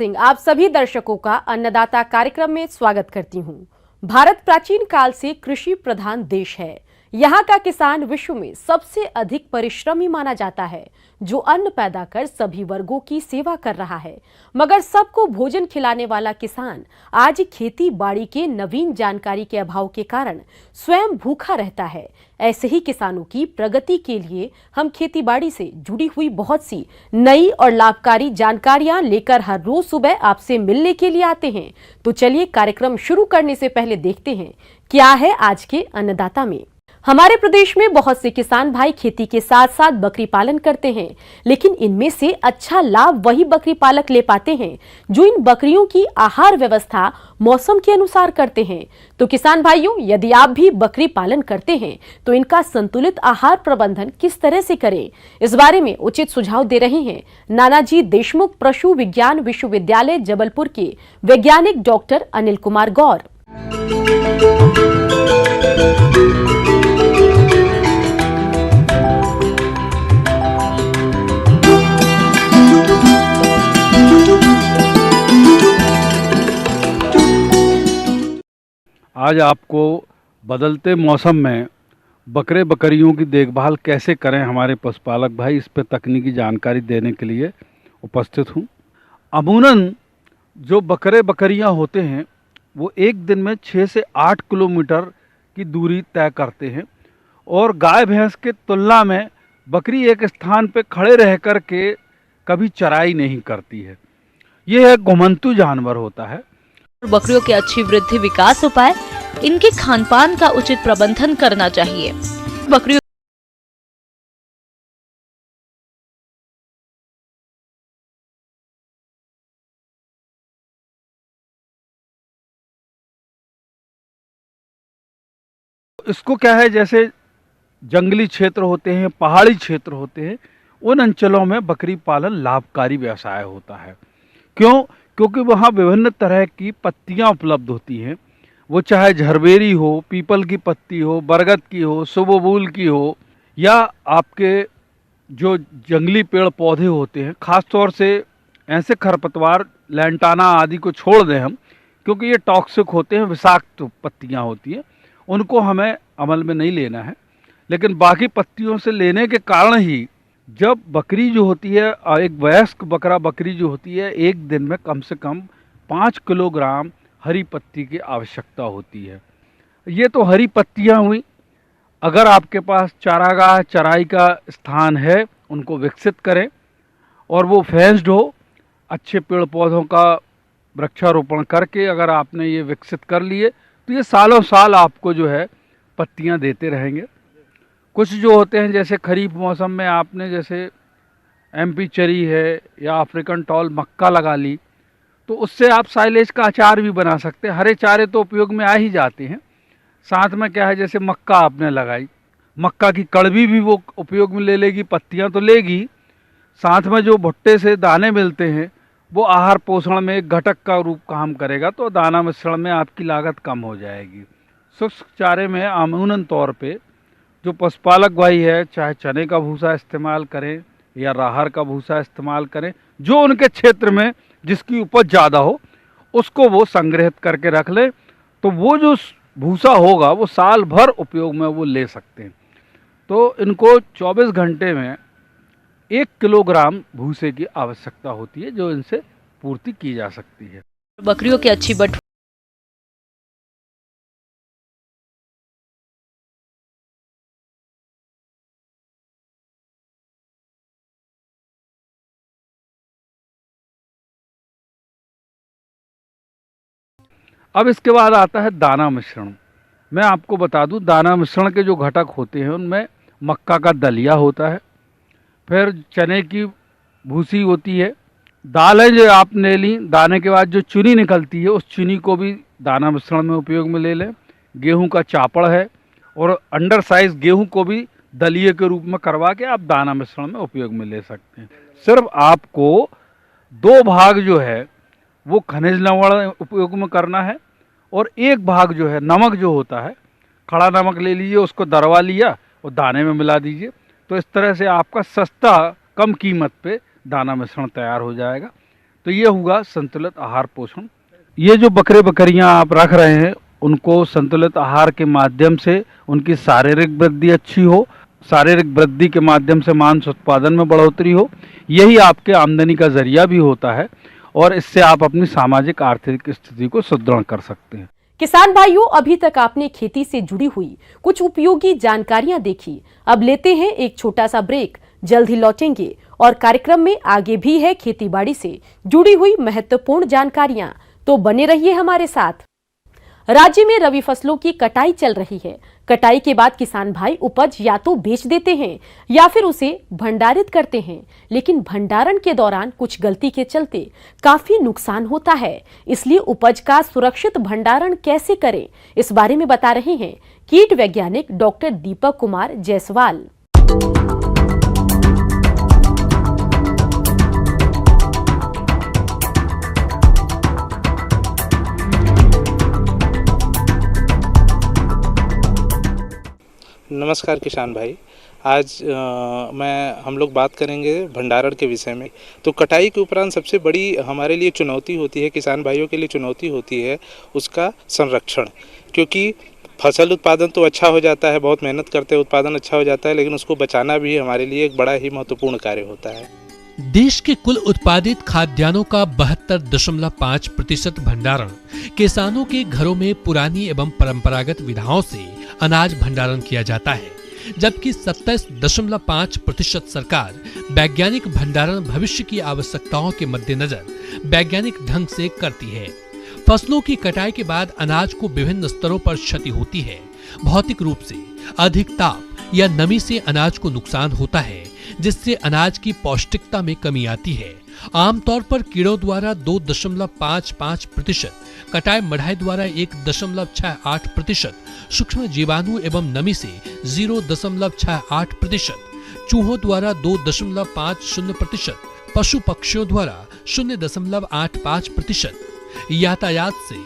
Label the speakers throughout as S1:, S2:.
S1: सिंह आप सभी दर्शकों का अन्नदाता कार्यक्रम में स्वागत करती हूं। भारत प्राचीन काल से कृषि प्रधान देश है। यहाँ का किसान विश्व में सबसे अधिक परिश्रमी माना जाता है, जो अन्न पैदा कर सभी वर्गों की सेवा कर रहा है। मगर सबको भोजन खिलाने वाला किसान आज खेती बाड़ी के नवीन जानकारी के अभाव के कारण स्वयं भूखा रहता है। ऐसे ही किसानों की प्रगति के लिए हम खेती बाड़ी से जुड़ी हुई बहुत सी नई और लाभकारी जानकारियां लेकर हर रोज सुबह आपसे मिलने के लिए आते हैं। तो चलिए कार्यक्रम शुरू करने से पहले देखते हैं क्या है आज के अन्नदाता में। हमारे प्रदेश में बहुत से किसान भाई खेती के साथ साथ बकरी पालन करते हैं, लेकिन इनमें से अच्छा लाभ वही बकरी पालक ले पाते हैं जो इन बकरियों की आहार व्यवस्था मौसम के अनुसार करते हैं। तो किसान भाइयों, यदि आप भी बकरी पालन करते हैं तो इनका संतुलित आहार प्रबंधन किस तरह से करें, इस बारे में उचित सुझाव दे रहे हैं नानाजी देशमुख पशु विज्ञान विश्वविद्यालय जबलपुर के वैज्ञानिक डॉक्टर अनिल कुमार गौर।
S2: आज आपको बदलते मौसम में बकरे बकरियों की देखभाल कैसे करें हमारे पशुपालक भाई, इस पर तकनीकी जानकारी देने के लिए उपस्थित हूँ। अमूमन जो बकरे बकरियाँ होते हैं वो एक दिन में 6 से 8 किलोमीटर की दूरी तय करते हैं और गाय भैंस के तुलना में बकरी एक स्थान पर खड़े रह कर के कभी चराई नहीं करती है। ये एक घुमंतू जानवर होता है।
S3: बकरियों की अच्छी वृद्धि विकास हो पाए, इनके खान पान का उचित प्रबंधन करना चाहिए। बकरियों
S2: इसको क्या है, जैसे जंगली क्षेत्र होते हैं, पहाड़ी क्षेत्र होते हैं, उन अंचलों में बकरी पालन लाभकारी व्यवसाय होता है। क्यों? क्योंकि वहाँ विभिन्न तरह की पत्तियाँ उपलब्ध होती हैं। वो चाहे झरबेरी हो, पीपल की पत्ती हो, बरगद की हो, सुबबूल की हो, या आपके जो जंगली पेड़ पौधे होते हैं, ख़ास तौर से ऐसे खरपतवार लैंटाना आदि को छोड़ दें हम, क्योंकि ये टॉक्सिक होते हैं, विषाक्त पत्तियाँ होती हैं, उनको हमें अमल में नहीं लेना है। लेकिन बाकी पत्तियों से लेने के कारण ही जब बकरी जो होती है, एक वयस्क बकरा बकरी जो होती है, एक दिन में कम से कम 5 किलोग्राम हरी पत्ती की आवश्यकता होती है। ये तो हरी पत्तियाँ हुई। अगर आपके पास चारागाह चराई का स्थान है, उनको विकसित करें और वो फेंस्ड हो, अच्छे पेड़ पौधों का वृक्षारोपण करके अगर आपने ये विकसित कर लिए तो ये सालों साल आपको जो है पत्तियाँ देते रहेंगे। कुछ जो होते हैं, जैसे खरीफ मौसम में आपने जैसे एमपी चरी है या अफ्रीकन टॉल मक्का लगा ली, तो उससे आप साइलेज का अचार भी बना सकते हैं। हरे चारे तो उपयोग में आ ही जाते हैं। साथ में क्या है, जैसे मक्का आपने लगाई, मक्का की कड़वी भी वो उपयोग में ले लेगी, पत्तियां तो लेगी, साथ में जो भुट्टे से दाने मिलते हैं वो आहार पोषण में एक घटक का रूप काम करेगा, तो दाना मिश्रण में आपकी लागत कम हो जाएगी। शुष्क चारे में अमूमन तौर पे जो पशुपालक भाई है, चाहे चने का भूसा इस्तेमाल करें या राहर का भूसा इस्तेमाल करें, जो उनके क्षेत्र में जिसकी उपज ज़्यादा हो उसको वो संग्रहित करके रख लें, तो वो जो भूसा होगा वो साल भर उपयोग में वो ले सकते हैं। तो इनको 24 घंटे में 1 किलोग्राम भूसे की आवश्यकता होती है, जो इनसे पूर्ति की जा सकती है।
S3: बकरियों की अच्छी
S2: अब इसके बाद आता है दाना मिश्रण। मैं आपको बता दूं, दाना मिश्रण के जो घटक होते हैं उनमें मक्का का दलिया होता है, फिर चने की भूसी होती है, दालें जो आपने ली, दाने के बाद जो चुनी निकलती है उस चुनी को भी दाना मिश्रण में उपयोग में ले लें। गेहूं का चापड़ है और अंडर साइज गेहूं को भी दलिए के रूप में करवा के आप दाना मिश्रण में उपयोग में ले सकते हैं। सिर्फ आपको 2 भाग जो है वो खनिज लवण उपयोग में करना है और 1 भाग जो है नमक जो होता है, खड़ा नमक ले लीजिए, उसको दरवा लिया और दाने में मिला दीजिए। तो इस तरह से आपका सस्ता कम कीमत पे दाना मिश्रण तैयार हो जाएगा। तो ये हुआ संतुलित आहार पोषण। ये जो बकरे बकरियां आप रख रहे हैं उनको संतुलित आहार के माध्यम से उनकी शारीरिक वृद्धि अच्छी हो, शारीरिक वृद्धि के माध्यम से मांस उत्पादन में बढ़ोतरी हो, यही आपके आमदनी का जरिया भी होता है और इससे आप अपनी सामाजिक आर्थिक स्थिति को सुदृढ़ कर सकते हैं।
S1: किसान भाइयों, अभी तक आपने खेती से जुड़ी हुई कुछ उपयोगी जानकारियां देखी। अब लेते हैं एक छोटा सा ब्रेक, जल्द ही लौटेंगे और कार्यक्रम में आगे भी है खेतीबाड़ी से जुड़ी हुई महत्वपूर्ण जानकारियां, तो बने रहिए हमारे साथ। राज्य में रबी फसलों की कटाई चल रही है। कटाई के बाद किसान भाई उपज या तो बेच देते हैं या फिर उसे भंडारित करते हैं, लेकिन भंडारण के दौरान कुछ गलती के चलते काफी नुकसान होता है। इसलिए उपज का सुरक्षित भंडारण कैसे करें, इस बारे में बता रहे हैं कीट वैज्ञानिक डॉक्टर दीपक कुमार जायसवाल।
S4: नमस्कार किसान भाई, आज हम लोग बात करेंगे भंडारण के विषय में। तो कटाई के उपरांत सबसे बड़ी हमारे लिए चुनौती होती है, किसान भाइयों के लिए चुनौती होती है उसका संरक्षण। क्योंकि फसल उत्पादन तो अच्छा हो जाता है, बहुत मेहनत करते हैं, उत्पादन अच्छा हो जाता है, लेकिन उसको बचाना भी हमारे लिए एक बड़ा ही महत्वपूर्ण कार्य होता है।
S5: देश के कुल उत्पादित खाद्यान्नों का 72.5% भंडारण किसानों के घरों में पुरानी एवं परंपरागत विधाओं से अनाज भंडारण किया जाता है, जबकि 27.5% सरकार वैज्ञानिक भंडारण भविष्य की आवश्यकताओं के मद्देनजर वैज्ञानिक ढंग से करती है। फसलों की कटाई के बाद अनाज को विभिन्न स्तरों पर क्षति होती है। भौतिक रूप से अधिक ताप या नमी से अनाज को नुकसान होता है, जिससे अनाज की पौष्टिकता में कमी आती है। आमतौर पर कीड़ों द्वारा 2.55%, कटाई मढ़ाई द्वारा 1.68%, सूक्ष्म जीवाणु एवं नमी से 0.68%, चूहों द्वारा 2.50%, पशु पक्षियों द्वारा 0.85%, यातायात से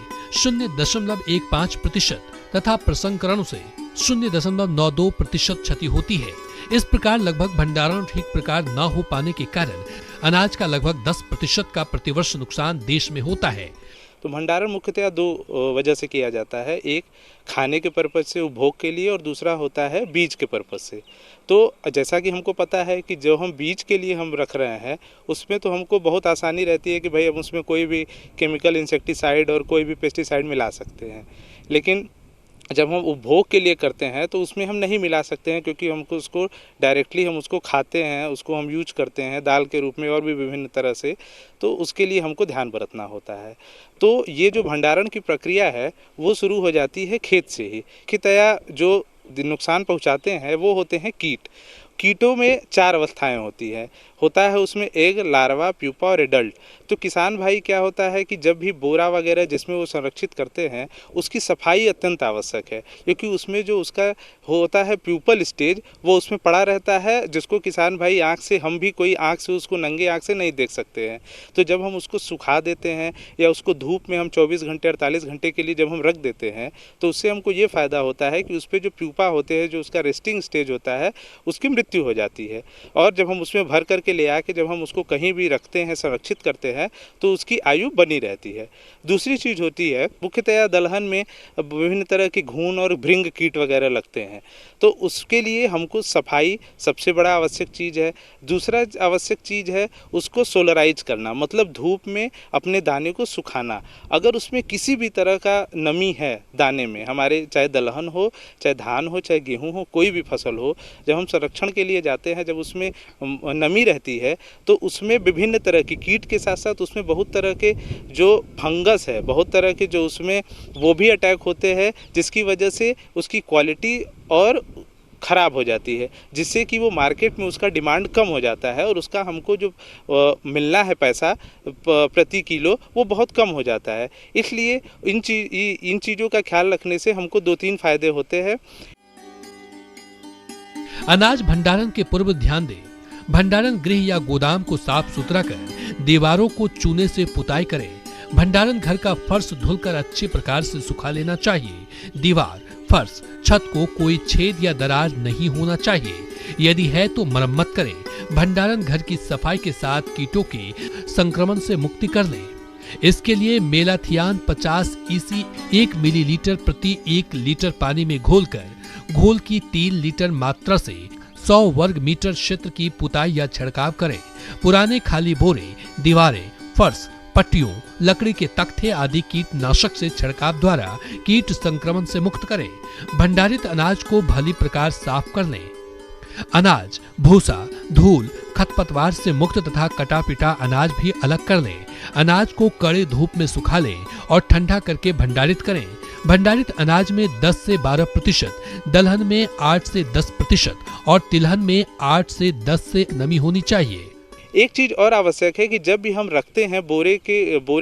S5: 0.15% तथा प्रसंस्करण से 0.92% क्षति होती है। इस प्रकार लगभग भंडारण ठीक प्रकार न हो पाने के कारण अनाज का लगभग 10% का प्रतिवर्ष नुकसान देश में होता है।
S4: तो भंडारण मुख्यतः दो वजह से किया जाता है, एक खाने के पर्पज से, उपभोग के लिए, और दूसरा होता है बीज के पर्पज से। तो जैसा कि हमको पता है कि जो हम बीज के लिए हम रख रहे हैं उसमें तो हमको बहुत आसानी रहती है कि भाई हम उसमें कोई भी केमिकल इंसेक्टिसाइड और कोई भी पेस्टिसाइड मिला सकते हैं, लेकिन जब हम उपभोग के लिए करते हैं तो उसमें हम नहीं मिला सकते हैं, क्योंकि हमको उसको डायरेक्टली हम उसको खाते हैं, उसको हम यूज करते हैं दाल के रूप में और भी विभिन्न तरह से, तो उसके लिए हमको ध्यान बरतना होता है। तो ये जो भंडारण की प्रक्रिया है वो शुरू हो जाती है खेत से ही। कितया जो नुकसान पहुंचाते हैं वो होते हैं कीट। कीटों में 4 अवस्थाएं होता है उसमें एग, लार्वा, प्यूपा और एडल्ट। तो किसान भाई क्या होता है कि जब भी बोरा वगैरह जिसमें वो संरक्षित करते हैं उसकी सफाई अत्यंत आवश्यक है, क्योंकि उसमें जो उसका होता है प्यूपल स्टेज वो उसमें पड़ा रहता है, जिसको किसान भाई आँख से, हम भी कोई आँख से उसको नंगे आँख से नहीं देख सकते हैं। तो जब हम उसको सुखा देते हैं या उसको धूप में हम 24 घंटे 48 घंटे के लिए जब हम रख देते हैं तो उससे हमको ये फ़ायदा होता है कि उस पर जो प्यूपा होते हैं, जो उसका रेस्टिंग स्टेज होता है, उसकी मृत्यु हो जाती है। और जब हम उसमें भर करके ले आके जब हम उसको कहीं भी रखते हैं, संरक्षित करते हैं, तो उसकी आयु बनी रहती है। दूसरी चीज़ होती है, मुख्यतः दलहन में विभिन्न तरह के घून और भृंग कीट वगैरह लगते हैं, तो उसके लिए हमको सफाई सबसे बड़ा आवश्यक चीज़ है। दूसरा आवश्यक चीज़ है उसको सोलराइज करना, मतलब धूप में अपने दाने को सुखाना। अगर उसमें किसी भी तरह का नमी है दाने में, हमारे चाहे दलहन हो, चाहे धान हो, चाहे गेहूँ हो, कोई भी फसल हो, जब हम संरक्षण के लिए जाते हैं, जब उसमें नमी रहती है तो उसमें विभिन्न तरह की कीट के साथ साथ उसमें बहुत तरह के जो फंगस है, बहुत तरह के जो उसमें वो भी अटैक होते हैं, जिसकी वजह से उसकी क्वालिटी और ख़राब हो जाती है, जिससे कि वो मार्केट में उसका डिमांड कम हो जाता है और उसका हमको जो मिलना है पैसा प्रति किलो वो बहुत कम हो जाता है। इसलिए इन चीज़ों का ख्याल रखने से हमको 2-3 फायदे होते हैं।
S5: अनाज भंडारण के पूर्व ध्यान दें, भंडारण गृह या गोदाम को साफ सुथरा कर दीवारों को चूने से पुताई करें। भंडारण घर का फर्श धुलकर अच्छे प्रकार से सुखा लेना चाहिए। दीवार, फर्श, छत को कोई छेद या दरार नहीं होना चाहिए। यदि है तो मरम्मत करें। भंडारण घर की सफाई के साथ कीटों के संक्रमण से मुक्ति कर लें। इसके लिए मेलाथियान 50 EC 1 मिलीलीटर प्रति 1 लीटर पानी में घोलकर घोल की 3 लीटर मात्रा से 100 वर्ग मीटर क्षेत्र की पुताई या छिड़काव करें। पुराने खाली बोरे, दीवारें, फर्श, पट्टियों, लकड़ी के तख्ते आदि कीटनाशक से छिड़काव द्वारा कीट संक्रमण से मुक्त करें। भंडारित अनाज को भली प्रकार साफ कर लें। अनाज, भूसा, धूल, खरपतवार से मुक्त तथा कटा पिटा अनाज भी अलग कर लें। अनाज को कड़े धूप में सुखा लें और ठंडा करके भंडारित करें। भंडारित अनाज में 10 से 12%, दलहन में 8 से 10% और तिलहन में 8 से 10 से नमी होनी चाहिए।
S4: एक चीज़ और आवश्यक है कि जब भी हम रखते हैं बोरे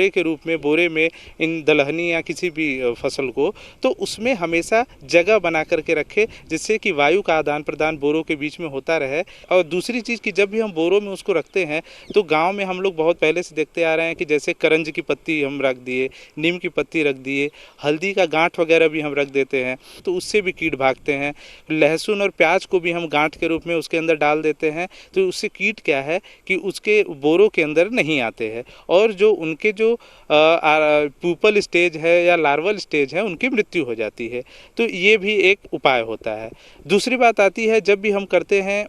S4: के रूप में बोरे में इन दलहनी या किसी भी फसल को, तो उसमें हमेशा जगह बना करके रखें जिससे कि वायु का आदान प्रदान बोरों के बीच में होता रहे। और दूसरी चीज़ कि जब भी हम बोरों में उसको रखते हैं तो गांव में हम लोग बहुत पहले से देखते आ रहे हैं कि जैसे करंज की पत्ती हम रख दिए, नीम की पत्ती रख दिए, हल्दी का गांठ वगैरह भी हम रख देते हैं तो उससे भी कीट भागते हैं। लहसुन और प्याज को भी हम गांठ के रूप में उसके अंदर डाल देते हैं तो उससे कीट क्या है कि उसके बोरों के अंदर नहीं आते हैं और जो उनके जो प्यूपल स्टेज है या लार्वल स्टेज है उनकी मृत्यु हो जाती है। तो ये भी एक उपाय होता है। दूसरी बात आती है जब भी हम करते हैं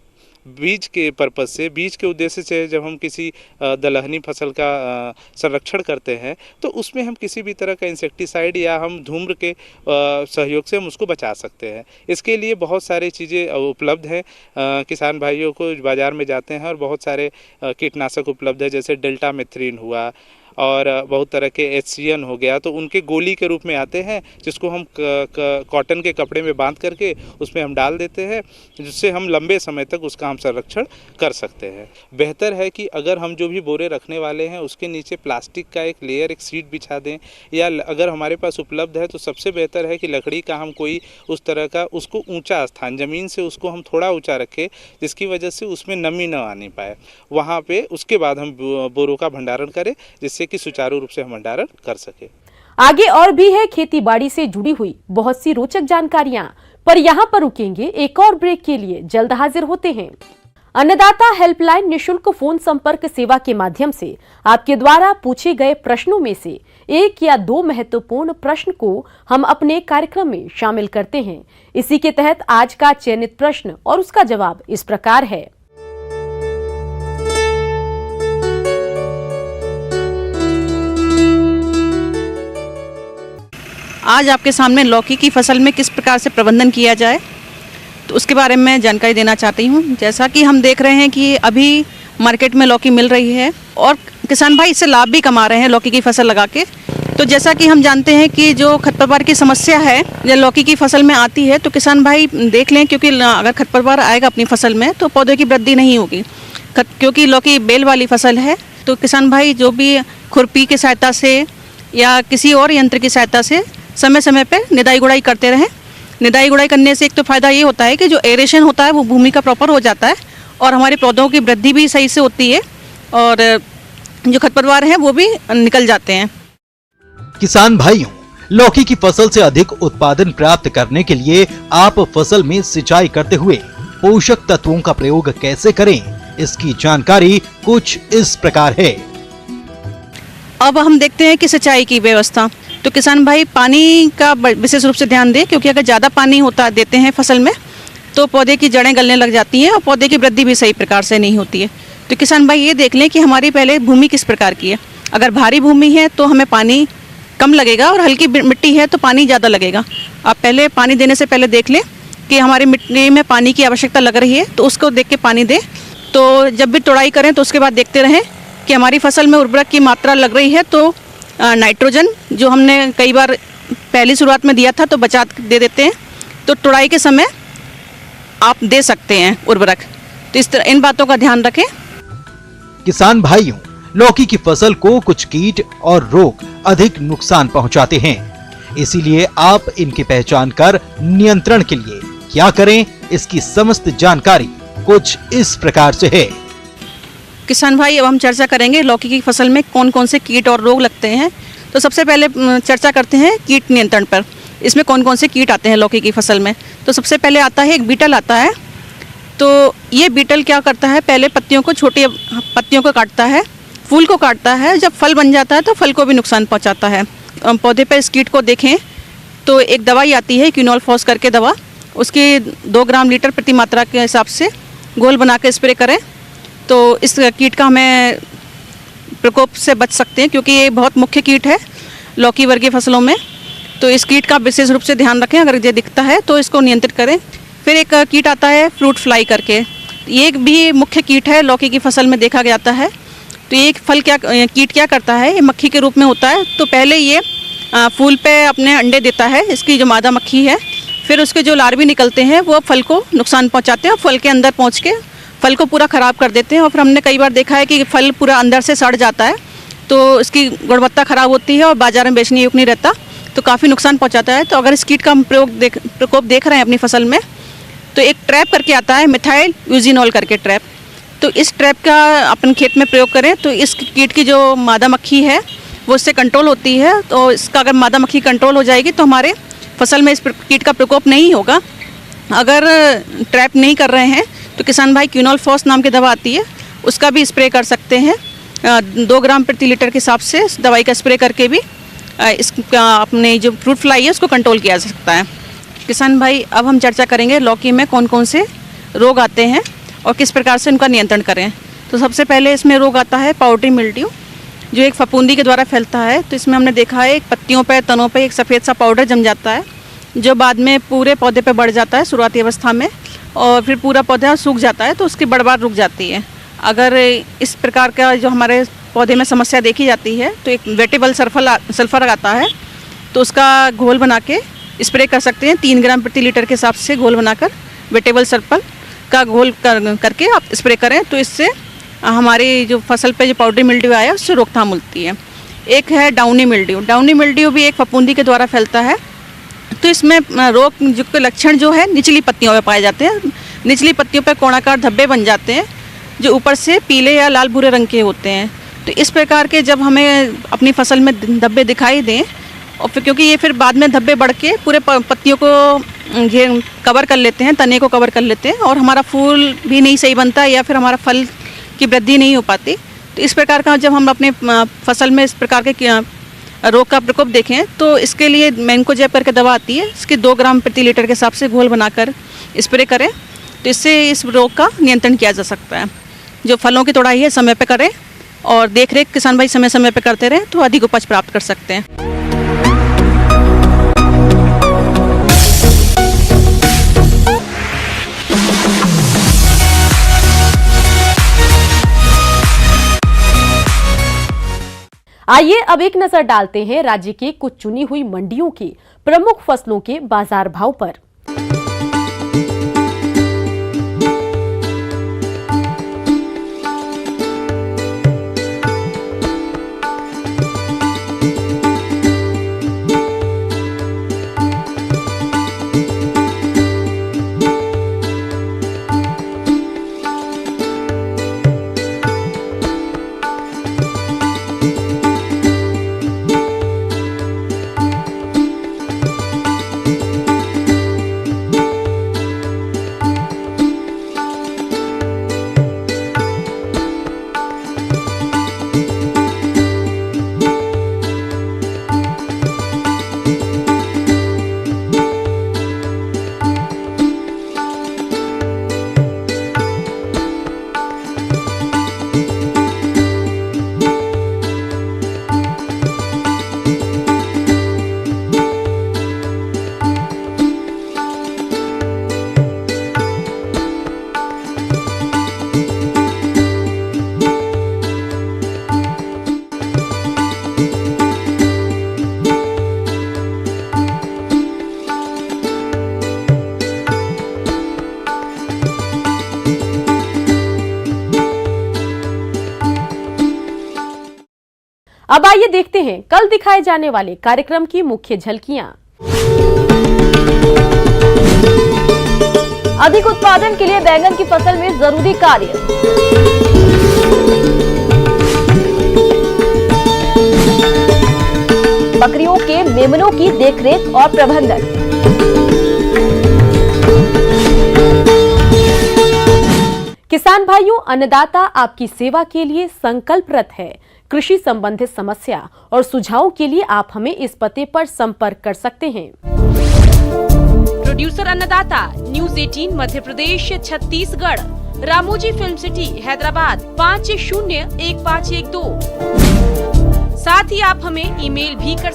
S4: बीज के पर्पज़ से, बीज के उद्देश्य से जब हम किसी दलहनी फसल का संरक्षण करते हैं तो उसमें हम किसी भी तरह का इंसेक्टिसाइड या हम धूम्र के सहयोग से हम उसको बचा सकते हैं। इसके लिए बहुत सारी चीज़ें उपलब्ध हैं। किसान भाइयों को बाज़ार में जाते हैं और बहुत सारे कीटनाशक उपलब्ध है, जैसे डेल्टामेथ्रिन हुआ और बहुत तरह के HCN हो गया, तो उनके गोली के रूप में आते हैं जिसको हम कॉटन के कपड़े में बांध करके उसमें हम डाल देते हैं जिससे हम लंबे समय तक उसका हम संरक्षण कर सकते हैं। बेहतर है कि अगर हम जो भी बोरे रखने वाले हैं उसके नीचे प्लास्टिक का एक लेयर, एक सीट बिछा दें, या अगर हमारे पास उपलब्ध है तो सबसे बेहतर है कि लकड़ी का हम कोई उस तरह का उसको ऊँचा स्थान, ज़मीन से उसको हम थोड़ा ऊँचा रखें जिसकी वजह से उसमें नमी न आने पाए। वहाँ पर उसके बाद हम बोरों का भंडारण करें जिससे कि सुचारू रूप से हम भंडारण कर सके।
S1: आगे और भी है खेती बाड़ी से जुड़ी हुई बहुत सी रोचक जानकारियां, पर यहाँ पर रुकेंगे एक और ब्रेक के लिए। जल्द हाजिर होते हैं। अन्नदाता हेल्पलाइन निशुल्क फोन संपर्क सेवा के माध्यम से आपके द्वारा पूछे गए प्रश्नों में से 1 या 2 महत्वपूर्ण प्रश्न को हम अपने कार्यक्रम में शामिल करते हैं। इसी के तहत आज का चयनित प्रश्न और उसका जवाब इस प्रकार है।
S6: आज आपके सामने लौकी की फसल में किस प्रकार से प्रबंधन किया जाए तो उसके बारे में जानकारी देना चाहती हूँ। जैसा कि हम देख रहे हैं कि अभी मार्केट में लौकी मिल रही है और किसान भाई इससे लाभ भी कमा रहे हैं लौकी की फसल लगा के। तो जैसा कि हम जानते हैं कि जो खरपतवार की समस्या है जब लौकी की फसल में आती है तो किसान भाई देख लें, क्योंकि अगर खरपतवार आएगा अपनी फसल में तो पौधे की वृद्धि नहीं होगी, क्योंकि लौकी बेल वाली फसल है। तो किसान भाई जो भी खुरपी की सहायता से या किसी और यंत्र की सहायता से समय समय पे निदाई गुड़ाई करते रहें। निदाई गुड़ाई करने से एक तो फ़ायदा ये होता है कि जो एरेशन होता है वो भूमि का प्रॉपर हो जाता है और हमारे पौधों की वृद्धि भी सही से होती है और जो खरपतवार हैं वो भी निकल जाते हैं।
S7: किसान भाइयों, लौकी की फसल से अधिक उत्पादन प्राप्त करने के लिए आप फसल में सिंचाई करते हुए पोषक तत्वों का प्रयोग कैसे करें, इसकी जानकारी कुछ इस प्रकार है।
S6: अब हम देखते हैं कि सिंचाई की व्यवस्था। तो किसान भाई पानी का विशेष रूप से ध्यान दें, क्योंकि अगर ज़्यादा पानी होता देते हैं फसल में तो पौधे की जड़ें गलने लग जाती हैं और पौधे की वृद्धि भी सही प्रकार से नहीं होती है। तो किसान भाई ये देख लें कि हमारी पहले भूमि किस प्रकार की है। अगर भारी भूमि है तो हमें पानी कम लगेगा और हल्की मिट्टी है तो पानी ज़्यादा लगेगा। आप पहले पानी देने से पहले देख लें कि हमारी मिट्टी में पानी की आवश्यकता लग रही है तो उसको देख के पानी दें। तो जब भी तोड़ाई करें तो उसके बाद देखते रहें कि हमारी फसल में उर्वरक की मात्रा लग रही है तो नाइट्रोजन जो हमने कई बार पहली शुरुआत में दिया था तो बचा दे देते हैं, तो तोड़ाई के समय आप दे सकते हैं उर्वरक। तो इस तरह इन बातों का ध्यान रखें।
S7: किसान भाइयों, लौकी की फसल को कुछ कीट और रोग अधिक नुकसान पहुंचाते हैं, इसीलिए आप इनकी पहचान कर नियंत्रण के लिए क्या करें, इसकी समस्त जानकारी कुछ इस प्रकार से है।
S6: किसान भाई अब हम चर्चा करेंगे लौकी की फसल में कौन कौन से कीट और रोग लगते हैं। तो सबसे पहले चर्चा करते हैं कीट नियंत्रण पर। इसमें कौन कौन से कीट आते हैं लौकी की फसल में। तो सबसे पहले आता है एक बीटल आता है। तो ये बीटल क्या करता है, पहले पत्तियों को, छोटी पत्तियों को काटता है, फूल को काटता है। जब फल बन जाता है तो फल को भी नुकसान पहुंचाता है। पौधे पर इस कीट को देखें तो एक दवाई आती है क्विनोल फॉस करके दवा, उसकी 2 ग्राम लीटर प्रति मात्रा के हिसाब से घोल बना के स्प्रे करें तो इस कीट का हमें प्रकोप से बच सकते हैं, क्योंकि ये बहुत मुख्य कीट है लौकी वर्गीय फसलों में। तो इस कीट का विशेष रूप से ध्यान रखें, अगर ये दिखता है तो इसको नियंत्रित करें। फिर एक कीट आता है फ्रूट फ्लाई करके, ये भी मुख्य कीट है लौकी की फसल में देखा जाता है। तो ये कीट क्या करता है, ये मक्खी के रूप में होता है। तो पहले ये फूल पे अपने अंडे देता है, इसकी जो मादा मक्खी है, फिर उसके जो लार्वी निकलते हैं वो फल को नुकसान पहुंचाते हैं और फल के अंदर पहुंच के फल को पूरा ख़राब कर देते हैं। और फिर हमने कई बार देखा है कि फल पूरा अंदर से सड़ जाता है, तो इसकी गुणवत्ता ख़राब होती है और बाज़ार में बेचने योग्य नहीं रहता, तो काफ़ी नुकसान पहुंचाता है। तो अगर इस कीट का हम प्रकोप देख रहे हैं अपनी फसल में, तो एक ट्रैप करके आता है मिथाइल यूजिनॉल करके ट्रैप। तो इस ट्रैप का अपन खेत में प्रयोग करें तो इस कीट की जो मादा मक्खी है वो इससे कंट्रोल होती है। तो इसका अगर मादा मक्खी कंट्रोल हो जाएगी तो हमारे फसल में इस कीट का प्रकोप नहीं होगा। अगर ट्रैप नहीं कर रहे हैं तो किसान भाई क्विनोल फॉस नाम की दवा आती है, उसका भी स्प्रे कर सकते हैं। 2 ग्राम प्रति लीटर के हिसाब से इस दवाई का स्प्रे करके भी अपने जो फ्रूट फ्लाई है उसको कंट्रोल किया जा सकता है। किसान भाई अब हम चर्चा करेंगे लौकी में कौन कौन से रोग आते हैं और किस प्रकार से उनका नियंत्रण करें। तो सबसे पहले इसमें रोग आता है पाउडरी मिल्ड्यू, जो एक फफूंदी के द्वारा फैलता है। तो इसमें हमने देखा है पत्तियों पर, तनों पर एक सफ़ेद सा पाउडर जम जाता है, जो बाद में पूरे पौधे पर बढ़ जाता है शुरुआती अवस्था में, और फिर पूरा पौधा सूख जाता है तो उसकी बढ़वार रुक जाती है। अगर इस प्रकार का जो हमारे पौधे में समस्या देखी जाती है तो एक वेटेबल सल्फर आता है, तो उसका घोल बना के स्प्रे कर सकते हैं। 3 ग्राम प्रति लीटर के हिसाब से घोल बनाकर वेटेबल सल्फर का घोल करके आप स्प्रे करें, तो इससे हमारी जो फसल पे जो पाउडरी मिल्ड्यू आया उससे रोकथाम मिलती है। एक है डाउनी मिल्ड्यू। डाउनी मिल्ड्यू भी एक फफूंदी के द्वारा फैलता है। तो इसमें रोग के लक्षण जो है निचली पत्तियों में पाए जाते हैं। निचली पत्तियों पर कोणाकार धब्बे बन जाते हैं जो ऊपर से पीले या लाल भूरे रंग के होते हैं। तो इस प्रकार के जब हमें अपनी फसल में धब्बे दिखाई दें, और फिर क्योंकि ये फिर बाद में धब्बे बढ़ के पूरे पत्तियों को कवर कर लेते हैं, तने को कवर कर लेते हैं, और हमारा फूल भी नहीं सही बनता या फिर हमारा फल की वृद्धि नहीं हो पाती। तो इस प्रकार का जब हम अपने फसल में इस प्रकार के रोग का प्रकोप देखें तो इसके लिए मैंकोजेब करके दवा आती है, इसके 2 ग्राम प्रति लीटर के हिसाब से घोल बनाकर स्प्रे करें, तो इससे इस रोग का नियंत्रण किया जा सकता है। जो फलों की तोड़ाई है समय पे करें और देख रेख किसान भाई समय समय पे करते रहें तो अधिक उपज प्राप्त कर सकते हैं।
S1: आइए अब एक नजर डालते हैं राज्य की कुछ चुनी हुई मंडियों की प्रमुख फसलों के बाजार भाव पर। अब आइए देखते हैं कल दिखाए जाने वाले कार्यक्रम की मुख्य झलकियां।
S8: अधिक उत्पादन के लिए बैंगन की फसल में जरूरी कार्य। बकरियों के मेमनों की देखरेख और प्रबंधन।
S1: किसान भाइयों, अन्नदाता आपकी सेवा के लिए संकल्परत है। कृषि संबंधित समस्या और सुझावों के लिए आप हमें इस पते पर संपर्क कर सकते हैं। प्रोड्यूसर अन्नदाता, news 18 Madhya Pradesh, Chhattisgarh, Ramoji film city, Hyderabad 501512। साथ ही आप हमें ईमेल भी कर